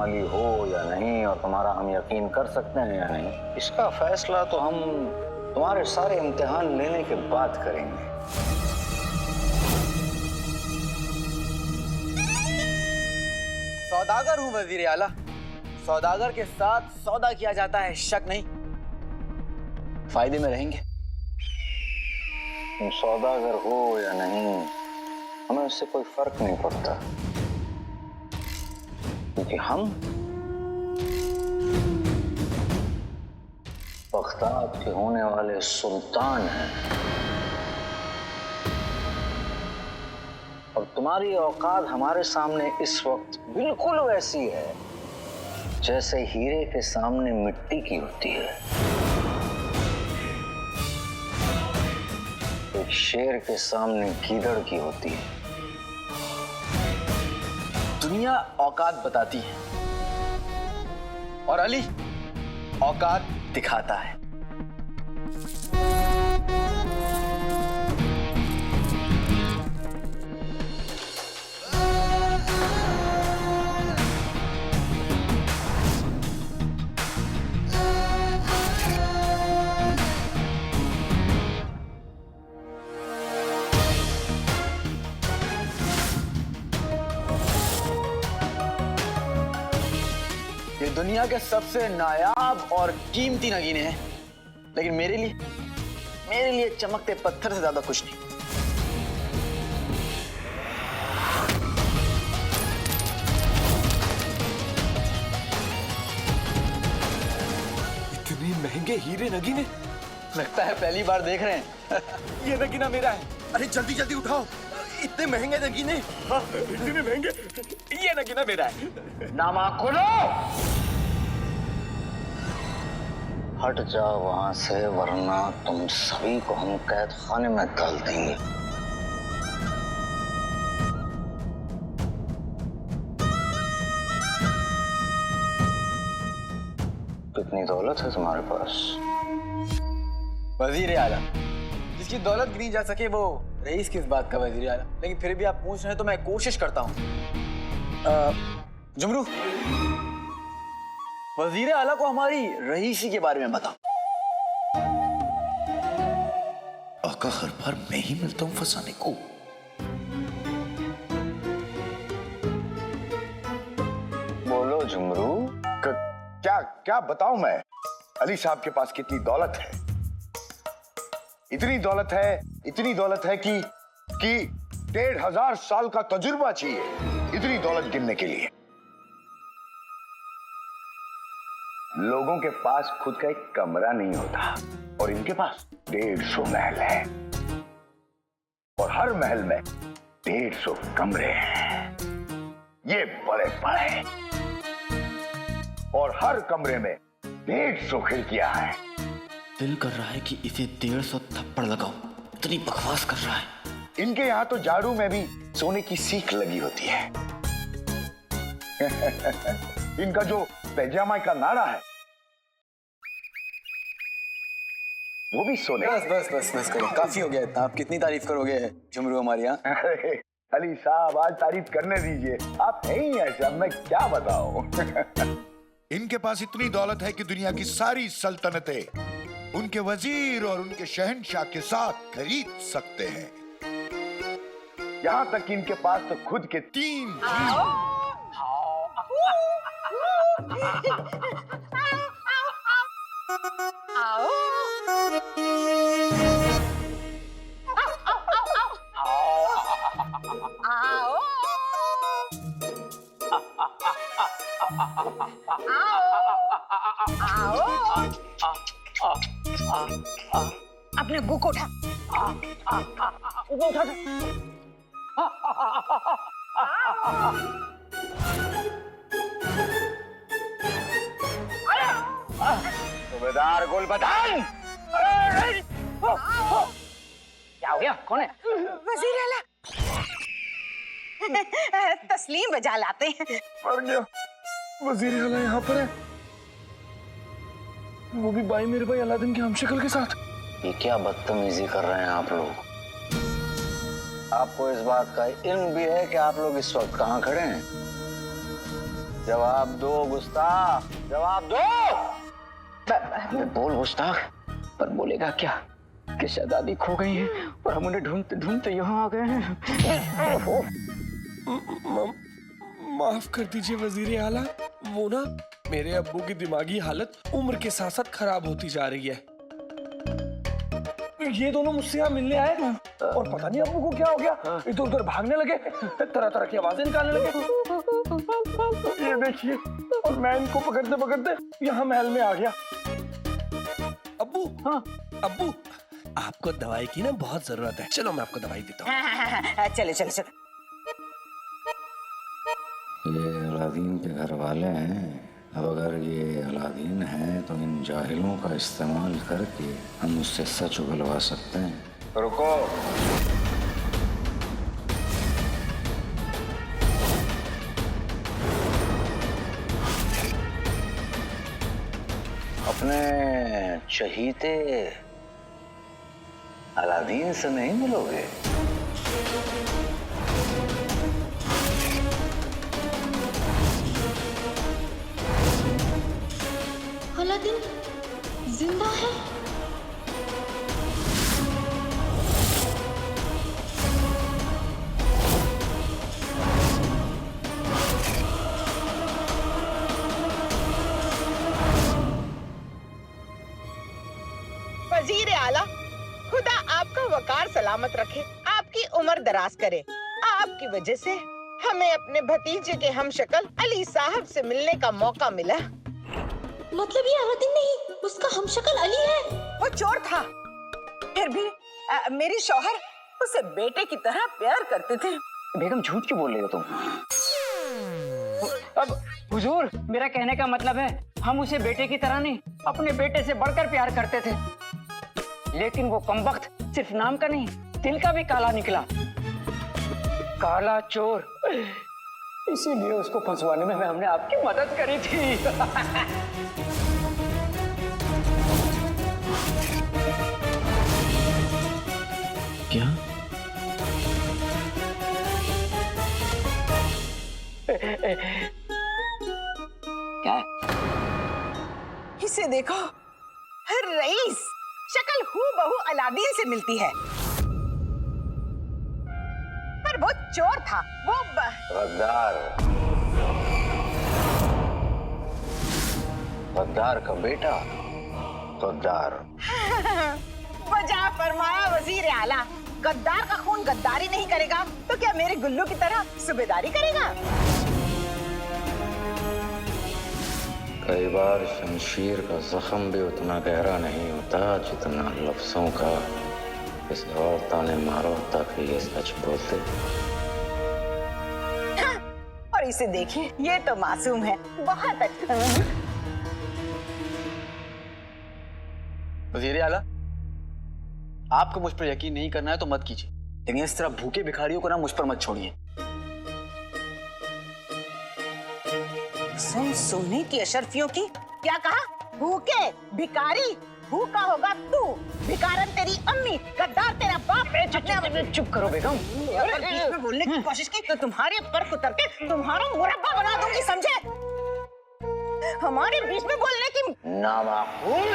वाली हो या नहीं, और तुम्हारा हम यकीन कर सकते हैं या नहीं, इसका फैसला तो हम तुम्हारे सारे इम्तिहान लेने के बाद करेंगे। सौदागर हूं वजीर आला। सौदागर के साथ सौदा किया जाता है, शक नहीं। फायदे में रहेंगे। तुम सौदागर हो या नहीं, हमें उससे कोई फर्क नहीं पड़ता, क्योंकि हम बगदाद के होने वाले सुल्तान हैं। और तुम्हारी औकात हमारे सामने इस वक्त बिल्कुल वैसी है जैसे हीरे के सामने मिट्टी की होती है। एक शेर के सामने गीदड़ की होती है। दुनिया औकात बताती है और अली औकात दिखाता है। ये दुनिया के सबसे नायाब और कीमती नगीने हैं, लेकिन मेरे लिए चमकते पत्थर से ज्यादा कुछ नहीं। इतने महंगे हीरे नगीने? लगता है पहली बार देख रहे हैं। ये नगीना मेरा है। अरे जल्दी जल्दी उठाओ। इतने महंगे नगीने? हाँ, इतने महंगे। ये नगीना मेरा है। नामा खोलो। हट जाओ वहां से, वरना तुम सभी को हम कैद खाने में डाल देंगे। कितनी दौलत है तुम्हारे पास? वजीर आला, जिसकी दौलत गिनी जा सके वो रईस किस बात का वजीर आला। लेकिन फिर भी आप पूछ रहे हैं तो मैं कोशिश करता हूँ। जुमरू, वजीर आला को हमारी रईसी के बारे में बताओ। आका हर बार मैं ही मिलता हूँ फंसाने को। बोलो जुमरू। क्या क्या बताऊं मैं? अली साहब के पास कितनी दौलत है। इतनी दौलत है कि 1500 साल का तजुर्बा चाहिए इतनी दौलत गिनने के लिए। लोगों के पास खुद का एक कमरा नहीं होता, और इनके पास 150 महल है, और हर महल में 150 कमरे हैं। ये बड़े बड़े, और हर कमरे में 150 खिड़कियां हैं। दिल कर रहा है कि इसे 150 थप्पड़ लगाओ, इतनी बकवास कर रहा है। इनके यहाँ तो झाड़ू में भी सोने की सीख लगी होती है। इनका जो पैजामा का नाड़ा है वो भी सोने। बस करो, काफी हो गया इतना। आप कितनी तारीफ करोगे जुमरू हमारी यहाँ? अली साहब आज तारीफ करने दीजिए, आप हैं ही ऐसा, मैं क्या बताऊं। इनके पास इतनी दौलत है कि दुनिया की सारी सल्तनतें उनके वजीर और उनके शहंशाह के साथ खरीद सकते हैं। यहाँ तक कि इनके पास तो खुद के 3 अपने बुक उठा। उठा। सूबेदार गुलबदन! क्या हो गया? कौन है? वजीर आला। तस्लीम बजा लाते हैं। वजीर आला यहाँ पर है, वो भी मेरे भाई अलादीन की हमशक्ल के साथ। ये क्या बदतमीजी कर रहे हैं आप लोग? आपको इस बात का इल्म भी है कि आप लोग इस वक्त कहाँ खड़े हैं? जवाब दो गुस्ताख, जवाब दो। बोल गुस्ताख, पर बोलेगा क्या कि शहजादी खो गई है और हम उन्हें ढूंढते ढूंढते यहाँ आ गए हैं। माफ कर दीजिए वजीर आला, वो ना मेरे अब्बू की दिमागी हालत उम्र के साथ साथ खराब होती जा रही है। ये दोनों मुझसे यहाँ मिलने आए और पता नहीं अब्बू को क्या हो गया, इधर उधर भागने लगे, तरह तरह की आवाजें निकालने लगे। ये देखिए, और मैं इनको पकड़ते पकड़ते यहाँ महल में आ गया। अब्बू, हाँ अब्बू, आपको दवाई की ना बहुत जरूरत है, चलो मैं आपको दवाई देता हूँ। चले चले चले। ये अलादीन के घर वाले हैं। अब अगर ये अलादीन है तो इन जाहिलों का इस्तेमाल करके हम उससे सच उगलवा सकते हैं। रुको, अपने चहीते अलादीन से नहीं मिलोगे? अलादीन जिंदा है? वजीर आला, खुदा आपका वकार सलामत रखे, आपकी उम्र दराज करे। आपकी वजह से हमें अपने भतीजे के हमशक्ल अली साहब से मिलने का मौका मिला। मतलब ये अलादीन नहीं, उसका हमशक्ल अली है? वो चोर था, फिर भी मेरी शौहर उसे बेटे की तरह प्यार करते थे। बेगम झूठ क्यों बोल रही हो तुम? अब हुजूर, मेरा कहने का मतलब है हम उसे बेटे की तरह नहीं, अपने बेटे से बढ़कर प्यार करते थे। लेकिन वो कमबख्त सिर्फ नाम का नहीं, दिल का भी काला निकला। काला चोर। इसीलिए उसको फंसवाने में हमने आपकी मदद करी थी। क्या? क्या? इसे देखो, रईस, शक्ल हूबहू अलादीन से मिलती है, पर वो चोर था। वो गद्दार, गद्दार का बेटा, गद्दार। वजह फरमाया वजीर आला, गद्दार का खून गद्दारी नहीं करेगा तो क्या मेरे गुल्लू की तरह सूबेदारी करेगा? कई बार शमशीर का जख्म भी उतना गहरा नहीं होता जितना लफ्जों का इस और ताने मारो ताकि ये सच बोलते। और इसे देखिए, ये तो मासूम है, बहुत अच्छा। वजीर आला, आपको मुझ पर यकीन नहीं करना है तो मत कीजिए, लेकिन इस तरह भूखे भिखारियों को ना मुझ पर मत छोड़िए। सुन सोने की अशरफियों की, क्या कहा? भूखे भिखारी? भूखा होगा तू, भिखारन तेरी अम्मी, गद्दार तेरा बाप। चुप करो बेगम। अगर बीच में बोलने की कोशिश की तो तुम्हारे पर कुतर के तुम्हारा मुरब्बा बना दूंगी, समझे? हमारे बीच में बोलने की नामाकूल।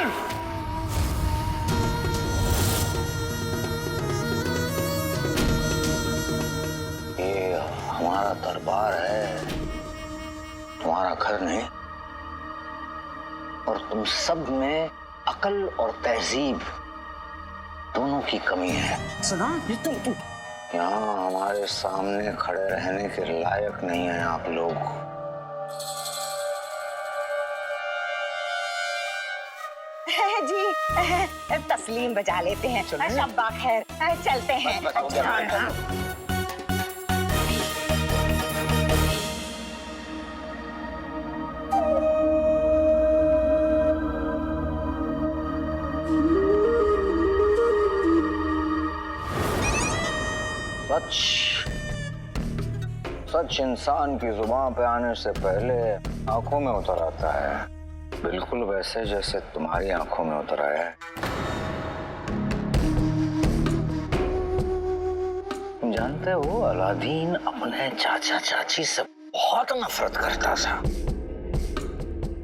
ये हमारा दरबार है, तुम्हारा घर नहीं। और तुम सब में अकल और तहजीब दोनों की कमी है। सुना, तुम यहाँ हमारे सामने खड़े रहने के लायक नहीं है आप लोग। जी, तस्लीम बजा लेते हैं। शब्बा खैर, चलते हैं। सच इंसान की जुबान पे आने से पहले आंखों में उतर आता है, बिल्कुल वैसे जैसे तुम्हारी आंखों में उतर आया है। तुम जानते हो, अलादीन अपने चाचा चाची से बहुत नफरत करता था।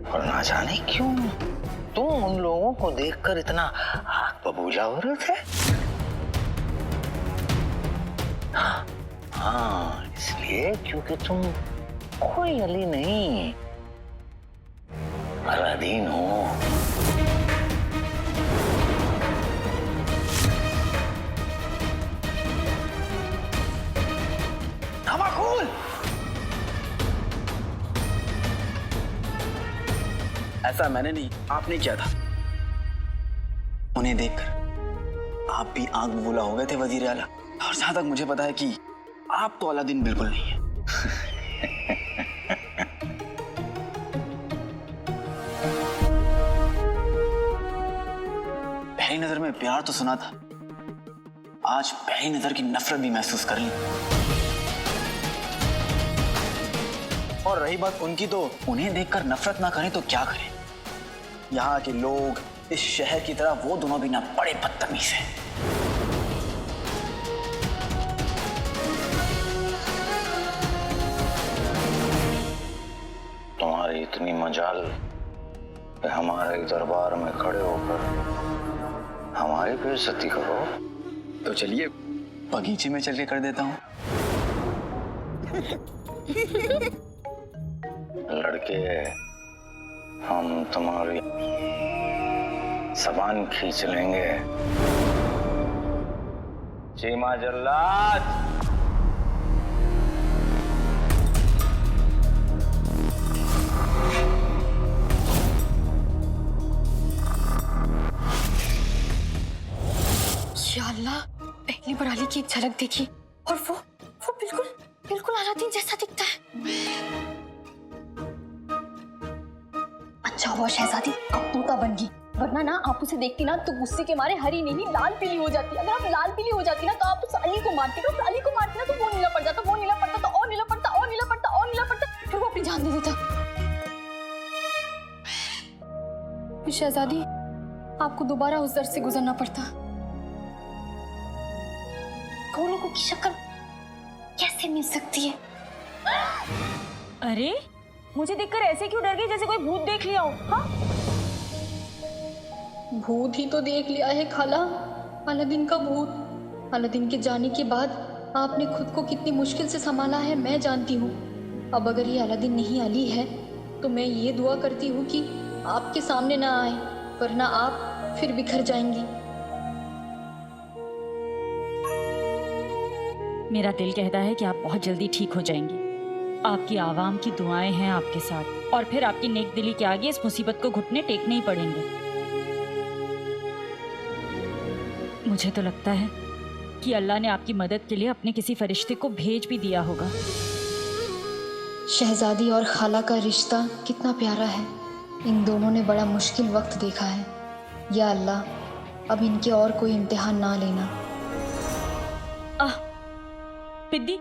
और ना जाने क्यों तुम उन लोगों को देखकर इतना आग बबूला हो रहे थे। हाँ, इसलिए क्योंकि तुम कोई अली नहीं, अलादीन हो। धमाकुल! ऐसा मैंने नहीं, आपने किया था। उन्हें देखकर आप भी आग बबूला हो गए थे वजीर आला। और जहां तक मुझे पता है कि आप तो अलादीन बिल्कुल नहीं है। पहली नजर में प्यार तो सुना था, आज पहली नजर की नफरत भी महसूस कर ली। और रही बात उनकी, तो उन्हें देखकर नफरत ना करें तो क्या करें। यहाँ के लोग, इस शहर की तरह वो दोनों भी ना बड़े बदतमीज हैं। तुम्हारी इतनी मजाल कि हमारे दरबार में खड़े होकर हमारी बेइज्जती करो। तो चलिए बगीचे में चल के कर देता हूँ। लड़के, हम तुम्हारी जबान खींच लेंगे। चीमा जल्लाद, या अल्लाह, पहली बार अली की एक झलक देखी और वो बिल्कुल बिल्कुल अलादीन जैसा दिखता है। अच्छा हुआ शहजादी अब तोता बन गई, वरना ना आप उसे देखती ना तो गुस्से के मारे हरी नहीं लाल पीली हो जाती। अगर आप लाल पीली हो जाती ना तो आप उस अली को मारती, तो अली को मारती ना तो वो नीला पड़ जाता, वो नीला पड़ता तो और नीला पड़ता, और नीला पड़ता, और नीला पड़ता, फिर वो अपनी जान दे देता। शहजादी आपको दोबारा उस दर्द से गुजरना पड़ता। कौन लोगों की शक्ल कैसे मिल सकती है? अरे मुझे देखकर ऐसे क्यों डर गई जैसे कोई भूत देख लिया हो? हाँ, भूत ही तो देख लिया है खाला, अलादीन का भूत। अलादीन के जाने के बाद आपने खुद को कितनी मुश्किल से संभाला है मैं जानती हूँ। अब अगर ये अलादीन नहीं अली है तो मैं ये दुआ करती हूँ कि आपके सामने ना आए, वरना आप फिर बिखर जाएंगी। मेरा दिल कहता है कि आप बहुत जल्दी ठीक हो जाएंगी। आपकी आवाम की दुआएं हैं आपके साथ, और फिर आपकी नेक दिली के आगे इस मुसीबत को घुटने टेकने ही पड़ेंगे। मुझे तो लगता है कि अल्लाह ने आपकी मदद के लिए अपने किसी फरिश्ते को भेज भी दिया होगा। शहजादी और खाला का रिश्ता कितना प्यारा है। इन दोनों ने बड़ा मुश्किल वक्त देखा है। या अल्लाह, अब इनके और कोई इम्तिहान ना लेना। पिद्दी,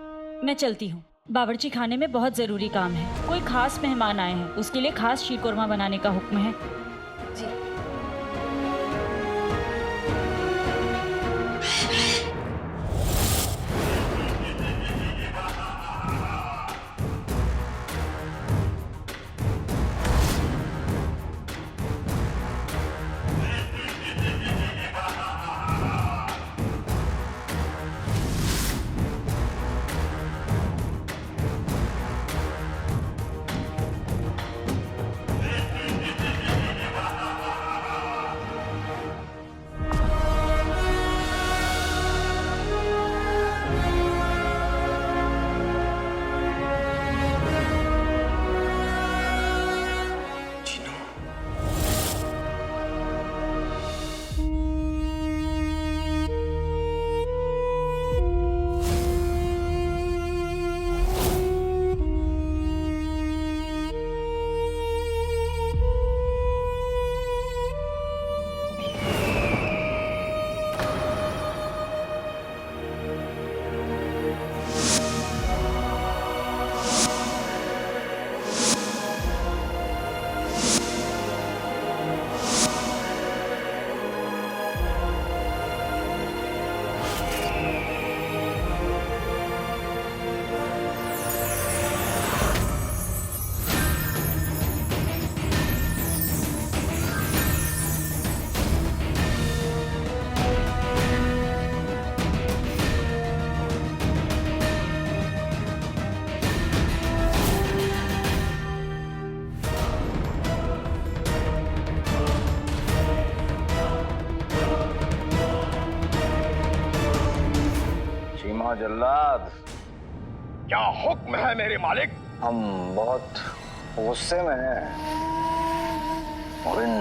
मैं चलती हूँ। बावर्ची खाने में बहुत ज़रूरी काम है। कोई खास मेहमान आए हैं, उसके लिए खास शीरकोरमा बनाने का हुक्म है। जी। जल्लाद, क्या हुक्म है मेरे मालिक? हम बहुत गुस्से में हैं और इन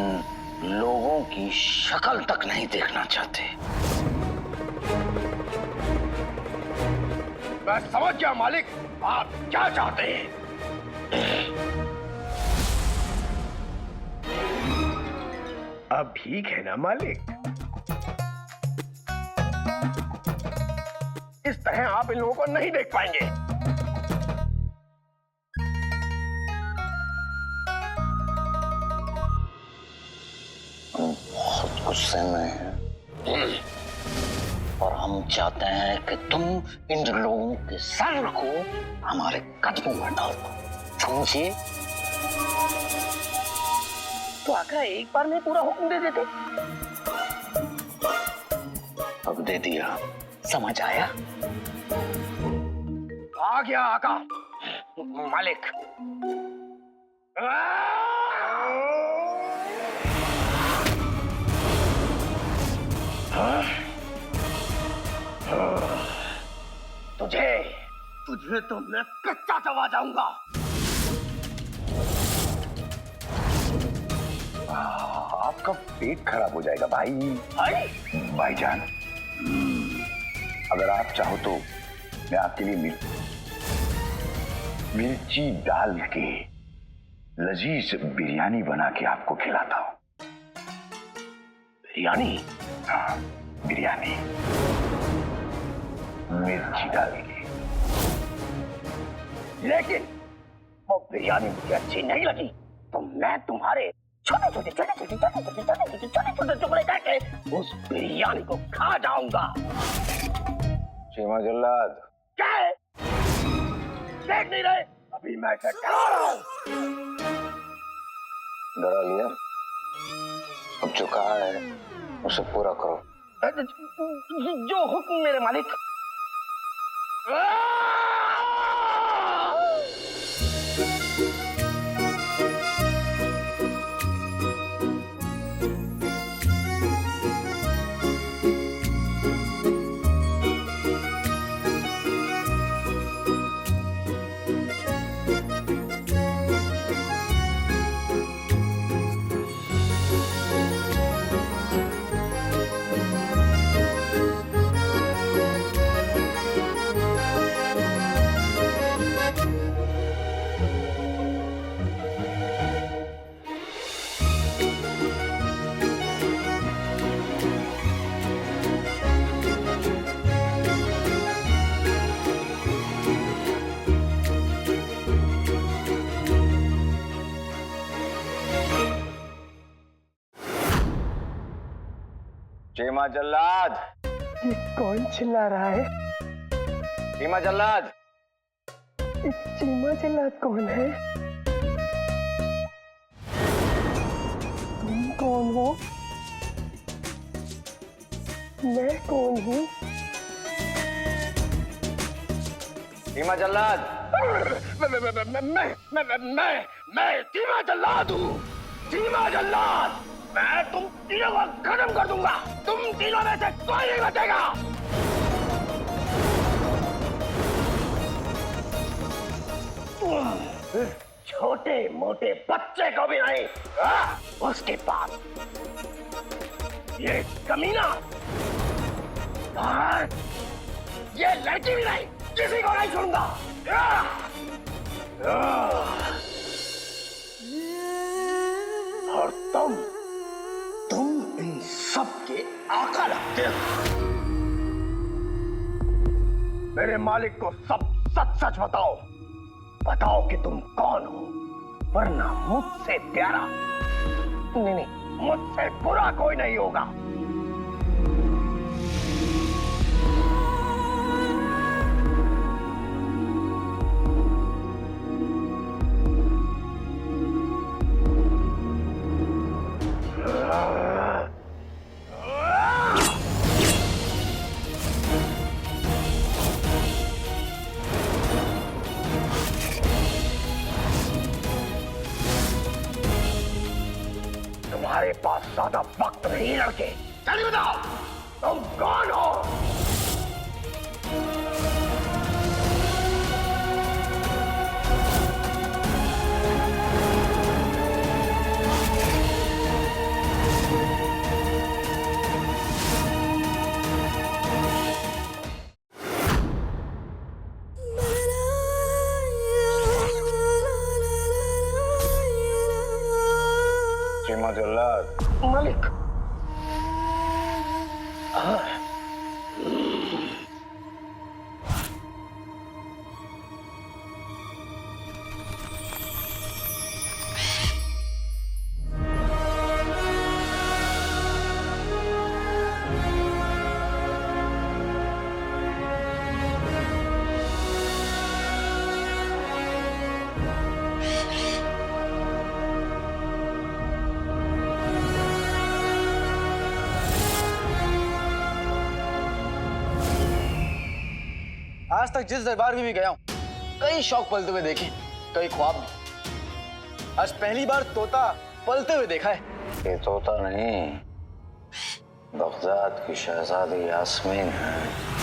लोगों की शक्ल तक नहीं देखना चाहते। मैं समझ गया मालिक, आप क्या चाहते हैं? अब ठीक है ना मालिक? इस तरह आप इन लोगों को नहीं देख पाएंगे। हम बहुत गुस्से में हैं और हम चाहते हैं कि तुम इन लोगों के सर को हमारे कदमों में डाल दो, समझे? तो आका एक बार में पूरा हुक्म दे देते। अब दे दिया, समझ आया? आ गया आका। मालिक, तुझे तो मैं कच्चा चबा जाऊंगा। आपका पेट खराब हो जाएगा भाईजान। अगर आप चाहो तो मैं आपके लिए मिर्ची डाल के लजीज बिरयानी बना के आपको खिलाता हूं। बिरयानी? हाँ, बिरयानी मिर्ची डाल के। लेकिन वो बिरयानी मुझे अच्छी नहीं लगी तो मैं तुम्हारे छोटे छोटे टुकड़े करके उस बिरयानी को खा जाऊंगा। चीमा जल्लाद, क्या है? देख नहीं रहे? अभी मैं इसे डरा रहा हूं। डरा लिया? अब जो कहा है उसे पूरा करो। जो हुक्म मेरे मालिक। चीमा जल्लाद, ये कौन चिल्ला रहा है? चीमा जल्लाद। चीमा जल्लाद कौन है? तुम कौन हो? मैं कौन हूँ? चीमा जल्लाद। मैं चीमा जल्लाद हूँ। चीमा जल्लाद, मैं तुम तीनों को खत्म कर दूंगा। तुम तीनों में से कोई नहीं बचेगा। छोटे मोटे बच्चे को भी नहीं। उसके बाद ये कमीना और ये लड़की भी नहीं, किसी को नहीं छोड़ूंगा। और तुम इन सब के आका लगते हो। मेरे मालिक को सब सच सच बताओ। बताओ कि तुम कौन हो, वरना मुझसे प्यारा नहीं, मुझसे बुरा कोई नहीं होगा। तुम्हारे पास ज्यादा वक्त नहीं लड़के। जल्दी बताओ तुम कौन हो? मोहम्मद जल्लाद। मालिक। आज तक जिस दरबार में भी गया हूँ कई शौक पलते हुए देखे, कई ख्वाब भी। आज पहली बार तोता पलते हुए देखा है। ये तोता नहीं, बगदाद की शहजादी यास्मीन है।